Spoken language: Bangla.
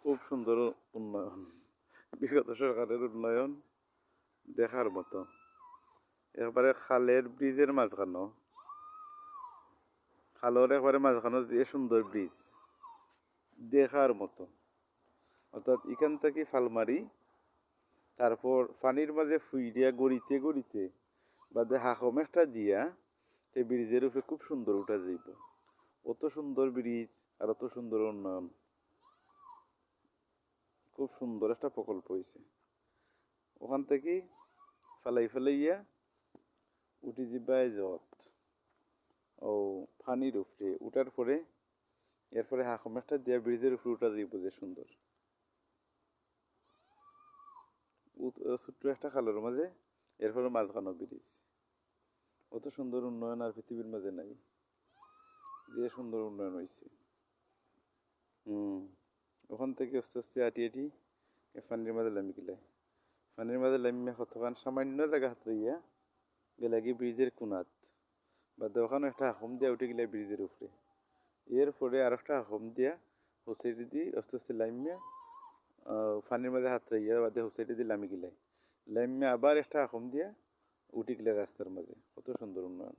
খুব সুন্দর উন্নয়ন, বিগত সরকারের উন্নয়ন দেখার মতো। একবারে খালের ব্রিজের মাঝখানো, খালের একবারে মাঝখানো যে সুন্দর ব্রিজ দেখার মতো। অর্থাৎ এখান থেকে ফালমারি, তারপর পানির মাঝে ফুইরিয়া গড়িতে গড়িতে বা হাকম একটা দিয়া সে ব্রিজের উপরে খুব সুন্দর উঠা যাইব। অত সুন্দর ব্রিজ আর অত সুন্দর উন্নয়ন, খুব সুন্দর একটা প্রকল্প হয়েছে। ওখান থেকে ফেলাইয়া উঠি যাবাই যত ও পানির উপরে উঠার পরে এরপরে হাকম একটা দিয়া ব্রিজের উপরে উঠা যাইব যে সুন্দর। ছোট্ট একটা খালের মাঝে এরপরে মাঝখানো ব্রিজ। অত সুন্দর উন্নয়ন আর পৃথিবীর মাঝে নাই, যে সুন্দর উন্নয়ন হয়েছে। ওখান থেকে আস্তে আস্তে আটি পানির মাঝে লামি গেলে, পানির মাঝে লামিয়া কতক্ষণ সামান্য জায়গা হাত লইয়া গেলে কি ব্রিজের কোনাত বা ওখানে একটা হাকম দিয়া উঠে গেলে ব্রিজের উপরে। এরপরে আর একটা হাকম দিয়া হুসাইডি দিয়ে আস্তে আস্তে লামিয়া পানির মাঝে হাত লইয়া বাদে হুসাইডি দিয়ে লামি গেলে লামিয়া আবার একটা হাকম দিয়া উঠে গেলে রাস্তার মাঝে। কত সুন্দর উন্নয়ন।